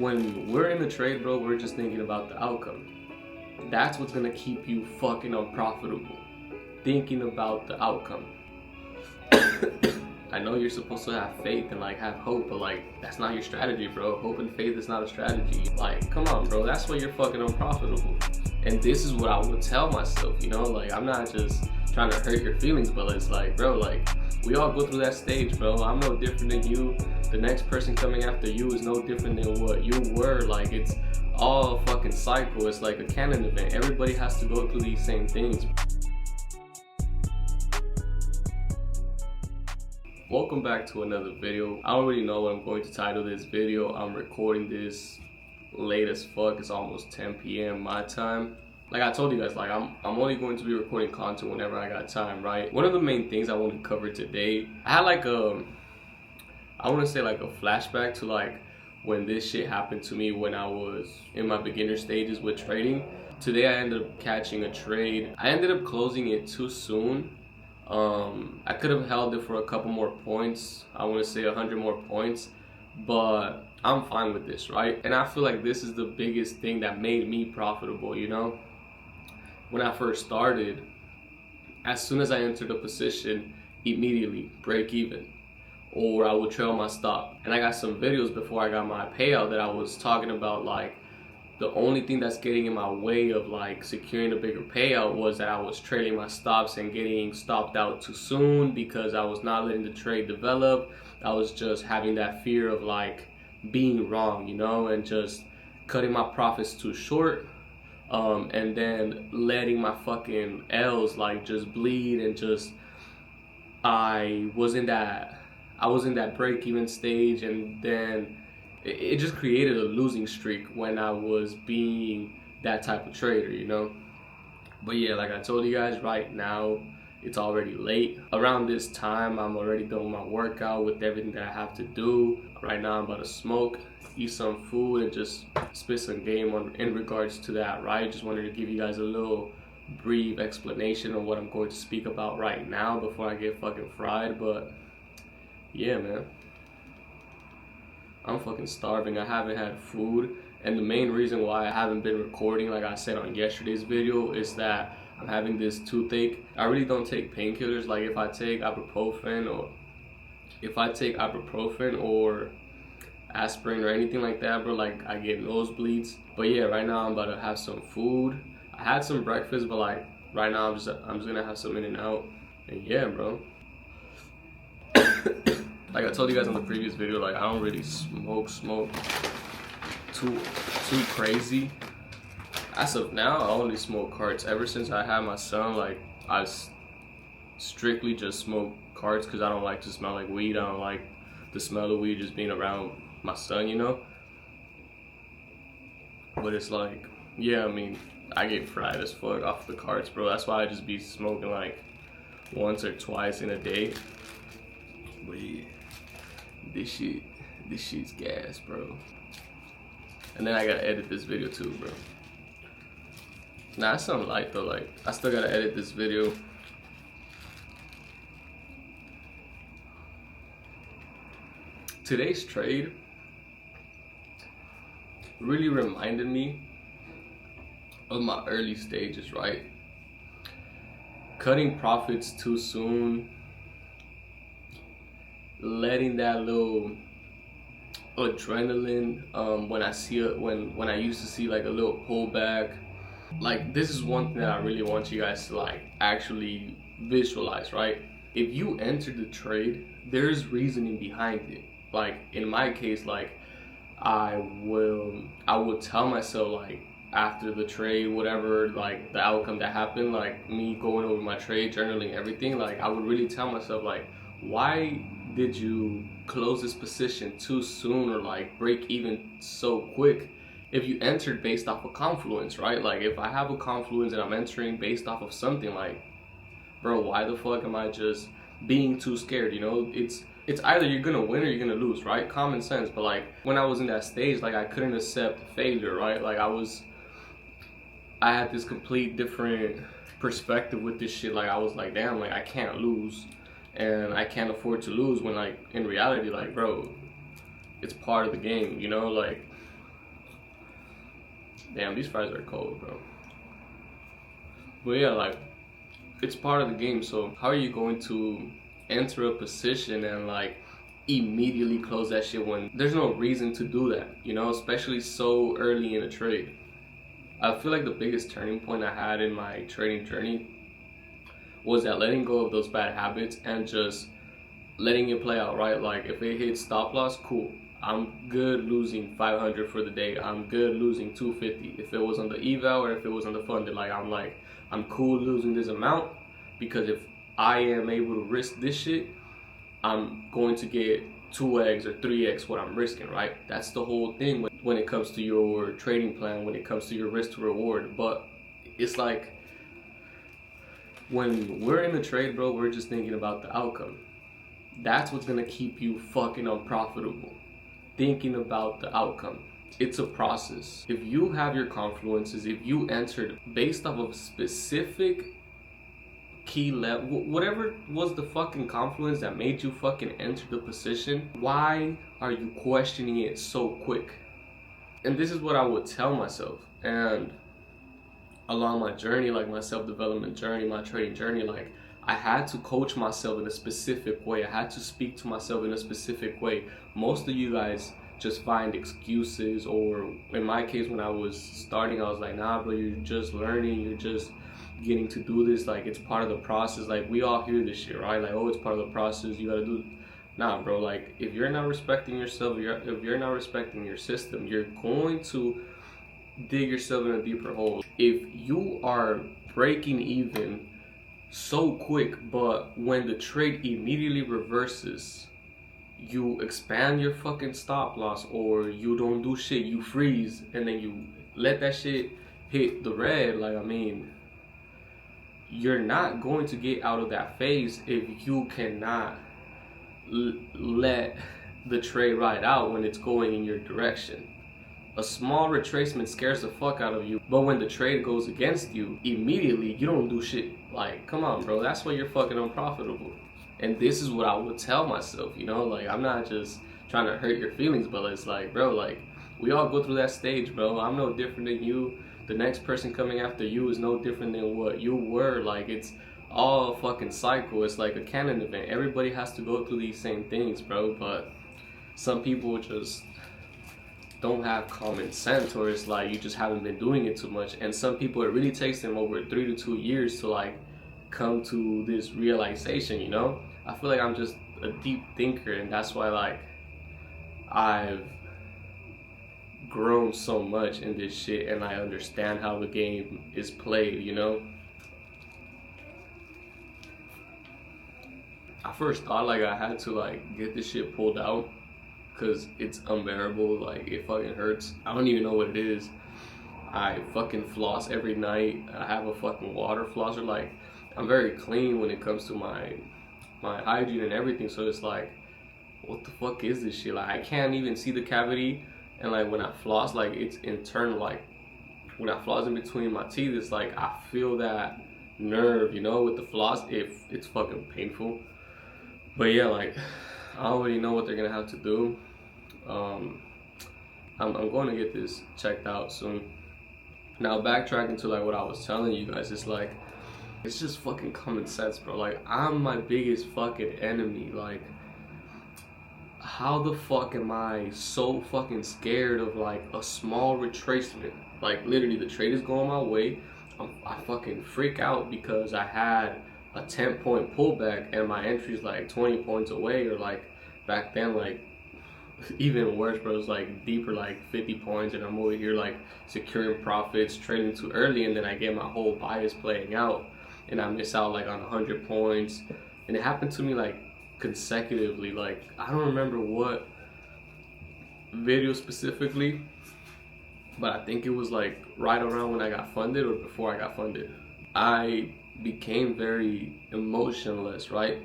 when we're in the trade, bro, we're just thinking about the outcome. That's what's gonna keep you fucking unprofitable. Thinking about the outcome. I know you're supposed to have faith and like have hope, but like that's not your strategy, bro. Hope and faith is not a strategy. Like, come on, bro. That's why you're fucking unprofitable. And this is what I would tell myself, you know? Like, I'm not just trying to hurt your feelings, but it's like, bro, like, we all go through that stage, bro. I'm no different than you. The next person coming after you is no different than what you were. Like, it's all a fucking cycle. It's like a canon event. Everybody has to go through these same things. Welcome back to another video. I don't really know what I'm going to title this video. I'm recording this late as fuck. It's almost 10 p.m. my time. Like I told you guys, like I'm only going to be recording content whenever I got time, right? One of the main things I want to cover today, I had like I want to say like a flashback to like when this shit happened to me when I was in my beginner stages with trading. Today I ended up catching a trade. I ended up closing it too soon. I could have held it for a couple more points. I want to say 100 more points, but I'm fine with this, right? And I feel like this is the biggest thing that made me profitable, you know? When I first started, as soon as I entered a position, immediately break even, or I would trail my stop. And I got some videos before I got my payout that I was talking about, like, the only thing that's getting in my way of like securing a bigger payout was that I was trailing my stops and getting stopped out too soon because I was not letting the trade develop. I was just having that fear of like being wrong, you know, and just cutting my profits too short, and then letting my fucking L's like just bleed, and just I was in that break-even stage, and then it just created a losing streak when I was being that type of trader, you know? But yeah, like I told you guys, right now, it's already late. Around this time, I'm already done with my workout, with everything that I have to do. Right now, I'm about to smoke, eat some food, and just spit some game on in regards to that, right? Just wanted to give you guys a little brief explanation of what I'm going to speak about right now before I get fucking fried. But yeah, man, I'm fucking starving. I haven't had food, and the main reason why I haven't been recording, like I said on yesterday's video, is that I'm having this toothache. I really don't take painkillers. Like if I take ibuprofen or aspirin or anything like that, bro, like I get nosebleeds. But yeah, right now I'm about to have some food. I had some breakfast, but like right now I'm just gonna have some In-N-Out, and yeah, bro. Like I told you guys in the previous video, like I don't really smoke too crazy. As of now, I only smoke carts. Ever since I had my son, like I strictly just smoke carts because I don't like to smell like weed. I don't like the smell of weed just being around my son, you know? But it's like, yeah, I mean, I get fried as fuck off the carts, bro. That's why I just be smoking like once or twice in a day. But yeah, this shit's gas, bro. And then I gotta edit this video too, bro. Nah, it's something light though. Like I still gotta edit this video. Today's trade really reminded me of my early stages, right? Cutting profits too soon, letting that little adrenaline when I used to see like a little pullback. Like this is one thing that I really want you guys to like actually visualize, right? If you enter the trade, there's reasoning behind it. Like in my case, like I would tell myself, like after the trade, whatever, like the outcome that happened, like me going over my trade, journaling everything, like I would really tell myself, like, why did you close this position too soon, or like break even so quick? If you entered based off of confluence, right? Like if I have a confluence and I'm entering based off of something, like, bro, why the fuck am I just being too scared? You know, it's either you're gonna win or you're gonna lose, right? Common sense. But like when I was in that stage, like I couldn't accept failure, right? Like I had this complete different perspective with this shit. Like I was like, damn, like I can't lose, and I can't afford to lose, when like in reality, like, bro, it's part of the game, you know? Like Damn, these fries are cold, bro. But yeah, like, it's part of the game. So how are you going to enter a position and like immediately close that shit when there's no reason to do that, you know, especially so early in a trade? I feel like the biggest turning point I had in my trading journey was that letting go of those bad habits and just letting it play out, right? Like if it hits stop loss, cool. I'm good losing 500 for the day. I'm good losing 250. If it was on the eval or if it was on the funded, I'm cool losing this amount, because if I am able to risk this shit, I'm going to get 2x or 3x what I'm risking, right? That's the whole thing when it comes to your trading plan, when it comes to your risk to reward. But it's like when we're in the trade, bro, we're just thinking about the outcome. That's what's gonna keep you fucking unprofitable. Thinking about the outcome. It's a process. If you have your confluences, if you entered based off of specific key level, whatever was the fucking confluence that made you fucking enter the position, why are you questioning it so quick? And this is what I would tell myself. And along my journey, like my self-development journey, my trading journey, like I had to coach myself in a specific way. I had to speak to myself in a specific way. Most of you guys just find excuses, or in my case, when I was starting, I was like, nah, bro, you're just learning. You're just getting to do this. Like, it's part of the process. Like, we all hear this shit, right? Like, oh, it's part of the process. You gotta do. Nah, bro. Like, if you're not respecting yourself, if you're not respecting your system, you're going to dig yourself in a deeper hole. If you are breaking even so quick, but when the trade immediately reverses, you expand your fucking stop loss, or you don't do shit, you freeze, and then you let that shit hit the red, like, I mean, you're not going to get out of that phase if you cannot let the trade ride out when it's going in your direction. A small retracement scares the fuck out of you, but when the trade goes against you, immediately you don't do shit. Like, come on, bro, that's why you're fucking unprofitable. And this is what I would tell myself, you know, like, I'm not just trying to hurt your feelings, but it's like, bro, like, we all go through that stage, bro. I'm no different than you. The next person coming after you is no different than what you were. Like, it's all a fucking cycle. It's like a canon event. Everybody has to go through these same things, bro, but some people just don't have common sense, or it's like you just haven't been doing it too much. And some people, it really takes them over 3 to 2 years to like come to this realization, you know? I feel like I'm just a deep thinker, and that's why like I've grown so much in this shit, and I understand how the game is played, you know? I first thought like I had to like get this shit pulled out, because it's unbearable. Like, it fucking hurts. I don't even know what it is. I fucking floss every night. I have a fucking water flosser. Like, I'm very clean when it comes to my hygiene and everything. So it's like, what the fuck is this shit? Like, I can't even see the cavity. And like when I floss, like it's internal. Like when I floss in between my teeth, it's like I feel that nerve, you know, with the floss. It's fucking painful. But yeah, like I already know what they're gonna have to do. I'm going to get this checked out soon. Now, backtracking to like what I was telling you guys, it's like, it's just fucking common sense, bro. Like, I'm my biggest fucking enemy. Like, how the fuck am I so fucking scared of like a small retracement? Like, literally, the trade is going my way. I fucking freak out because I had a 10-point pullback and my entry's like 20 points away, or like back then, like even worse, bro. It's like deeper, like 50 points, and I'm over here like securing profits, trading too early, and then I get my whole bias playing out, and I miss out like on 100 points. And it happened to me like consecutively. Like, I don't remember what video specifically, but I think it was like right around when I got funded or before I got funded. I became very emotionless, right?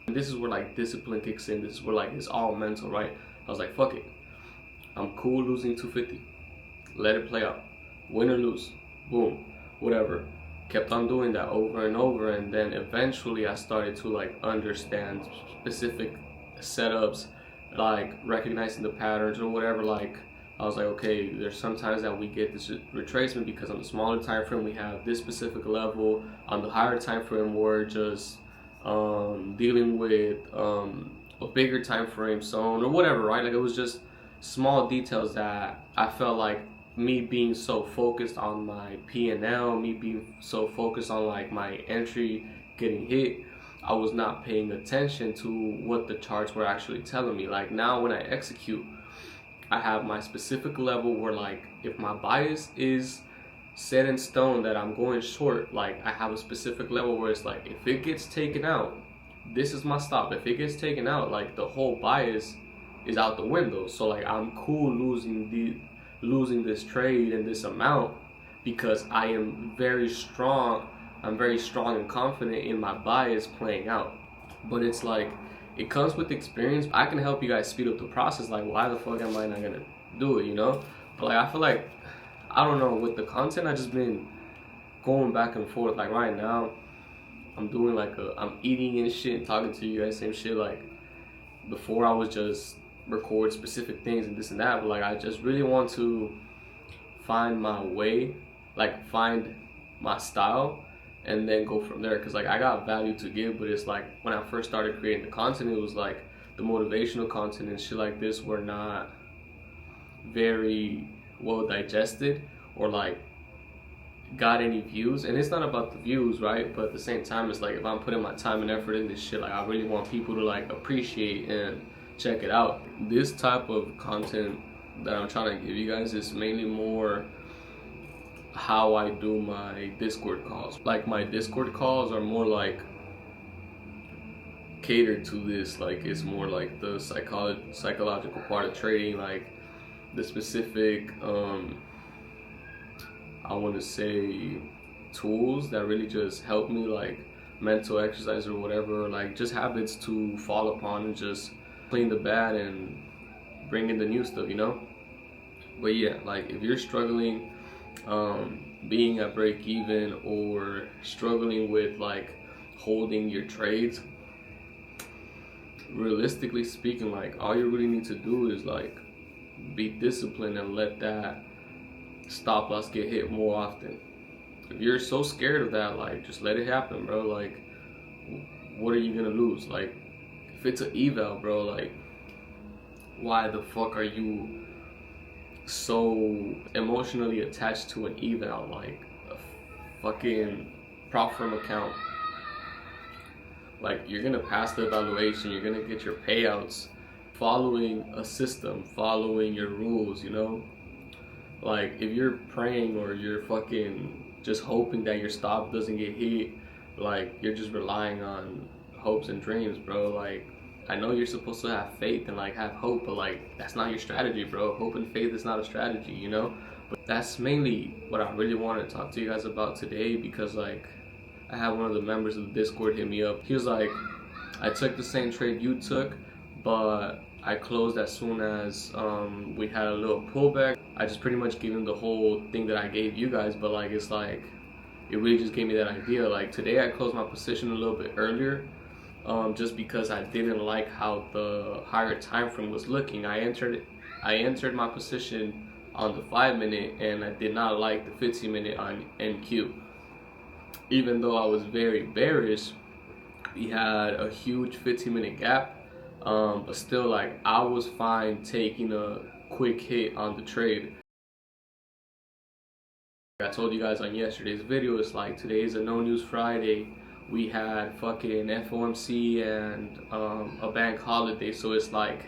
And this is where like discipline kicks in. This is where like it's all mental, right? I was like, fuck it, I'm cool losing 250, let it play out, win or lose, boom, whatever. Kept on doing that over and over, and then eventually I started to like understand specific setups, like recognizing the patterns or whatever. Like, I was like, okay, there's sometimes that we get this retracement because on the smaller time frame we have this specific level. On the higher time frame we're just dealing with a bigger time frame zone or whatever, right? Like it was just small details that I felt like me being so focused on my P&L, me being so focused on like my entry getting hit, I was not paying attention to what the charts were actually telling me. Like now when I execute, I have my specific level where like if my bias is set in stone that I'm going short, like I have a specific level where it's like if it gets taken out, this is my stop. If it gets taken out, like the whole bias is out the window. So like I'm cool losing this trade and this amount because I am very strong. I'm very strong and confident in my bias playing out. But it's like it comes with experience. I can help you guys speed up the process. Like why the fuck am I not gonna do it, you know? But like I feel like I don't know, with the content I just been going back and forth. Like right now I'm doing like I'm eating and shit and talking to you guys same shit. Like before I was just record specific things and this and that, but like I just really want to find my way, like find my style and then go from there, because like I got value to give. But it's like when I first started creating the content, it was like the motivational content and shit like this were not very well digested or like got any views. And it's not about the views, right? But at the same time, it's like if I'm putting my time and effort in this shit, like I really want people to like appreciate and check it out. This type of content that I'm trying to give you guys is mainly more how I do my Discord calls. Like my Discord calls are more like catered to this. Like it's more like the psychological part of trading, like the specific I want to say tools that really just help me, like mental exercise or whatever, like just habits to fall upon and just clean the bad and bring in the new stuff, you know? But yeah, like if you're struggling being at break even or struggling with like holding your trades, realistically speaking, like all you really need to do is like be disciplined and let that stop loss get hit more often. If you're so scared of that, like just let it happen, bro. Like what are you gonna lose? Like if it's an eval, bro, like why the fuck are you so emotionally attached to an eval, like a fucking prop firm account? Like you're gonna pass the evaluation, you're gonna get your payouts following a system, following your rules, you know? Like if you're praying or you're fucking just hoping that your stop doesn't get hit, like you're just relying on hopes and dreams, bro. Like I know you're supposed to have faith and like have hope, but like that's not your strategy, bro. Hope and faith is not a strategy, you know? But that's mainly what I really wanted to talk to you guys about today, because like I had one of the members of the Discord hit me up. He was like, I took the same trade you took, but I closed as soon as we had a little pullback. I just pretty much gave him the whole thing that I gave you guys, but like it's like it really just gave me that idea. Like today I closed my position a little bit earlier, just because I didn't like how the higher time frame was looking. I entered my position on the 5-minute and I did not like the 15-minute on NQ. Even though I was very bearish, we had a huge 15-minute gap, but still like I was fine taking a quick hit on the trade. I told you guys on yesterday's video, it's like today is a no news Friday. We had fucking FOMC and a bank holiday, so it's like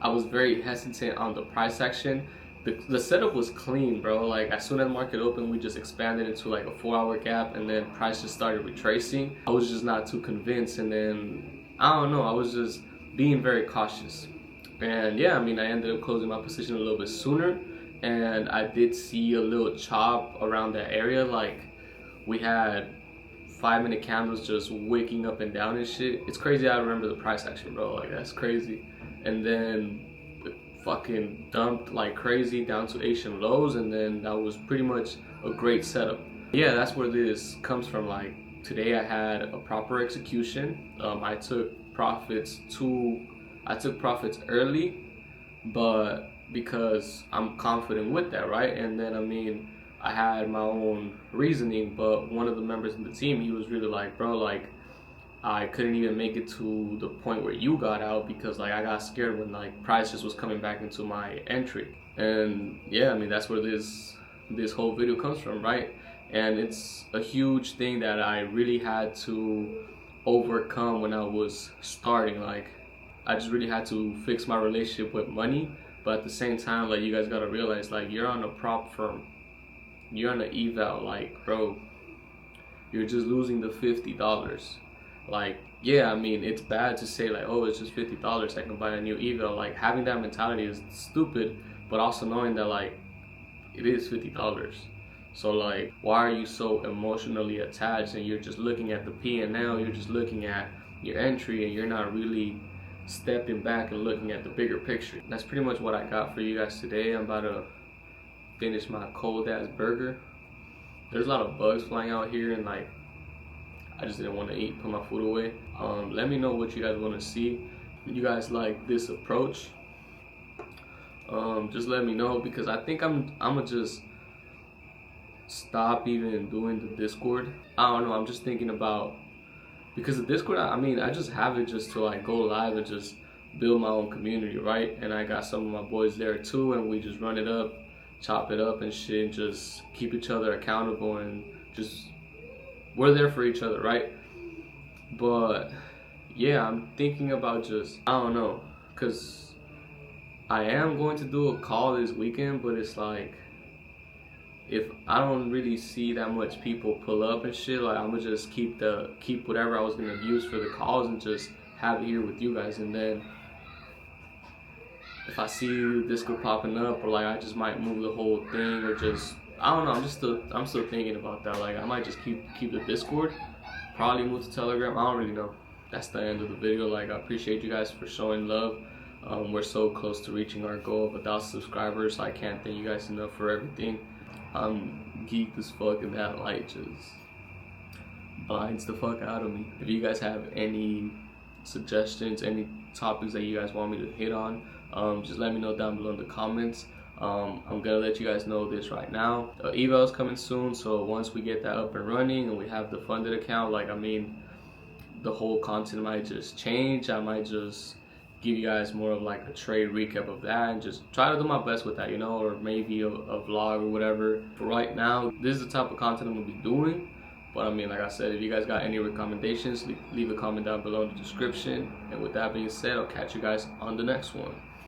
I was very hesitant on the price action. The setup was clean, bro. Like as soon as market opened, we just expanded into like a 4-hour gap, and then price just started retracing. I was just not too convinced, and then I don't know, I was just being very cautious. And yeah, I mean, I ended up closing my position a little bit sooner, and I did see a little chop around that area. Like we had 5-minute candles just waking up and down and shit. It's crazy. I remember the price action, bro. Like that's crazy. And then it fucking dumped like crazy down to Asian lows, and then that was pretty much a great setup. Yeah, that's where this comes from. Like today I had a proper execution. I took profits early, but because I'm confident with that, right? And then I mean, I had my own reasoning, but one of the members of the team, he was really like, bro, like I couldn't even make it to the point where you got out because like I got scared when like price just was coming back into my entry. And yeah, I mean that's where this whole video comes from, right? And it's a huge thing that I really had to overcome when I was starting. Like I just really had to fix my relationship with money, but at the same time, like you guys gotta realize, like you're on a prop firm, you're on an eval, like bro, you're just losing the $50. Like yeah, I mean it's bad to say like, oh, it's just $50, I can buy a new eval. Like having that mentality is stupid, but also knowing that like it is $50. So like, why are you so emotionally attached and you're just looking at the P&L, you're just looking at your entry and you're not really stepping back and looking at the bigger picture? That's pretty much what I got for you guys today. I'm about to finish my cold ass burger. There's a lot of bugs flying out here and like I just didn't want to put my food away. Let me know what you guys want to see. You guys like this approach? Just let me know, because I think I'm gonna just stop even doing the Discord. I don't know, I'm just thinking about, because the Discord, I mean I just have it just to like go live and just build my own community, right? And I got some of my boys there too, and we just run it up, chop it up and shit, and just keep each other accountable, and just we're there for each other, right? But yeah, I'm thinking about just, I don't know, because I am going to do a call this weekend, but it's like, if I don't really see that much people pull up and shit, like I'm gonna just keep whatever I was gonna use for the calls and just have it here with you guys. And then if I see Discord popping up, or like I just might move the whole thing, or just, I don't know, I'm still thinking about that. Like I might just keep the Discord, probably move to Telegram, I don't really know. That's the end of the video. Like I appreciate you guys for showing love. We're so close to reaching our goal of 1,000 subscribers. I can't thank you guys enough for everything. I'm geeked as fuck, and that light just blinds the fuck out of me. If you guys have any suggestions, any topics that you guys want me to hit on, just let me know down below in the comments. I'm gonna let you guys know this right now. Eval is coming soon, so once we get that up and running and we have the funded account, like I mean, the whole content might just change. I might just give you guys more of like a trade recap of that and just try to do my best with that, you know, or maybe a vlog or whatever. For right now, this is the type of content I'm gonna be doing. But I mean, like I said, if you guys got any recommendations, leave a comment down below in the description. And with that being said, I'll catch you guys on the next one.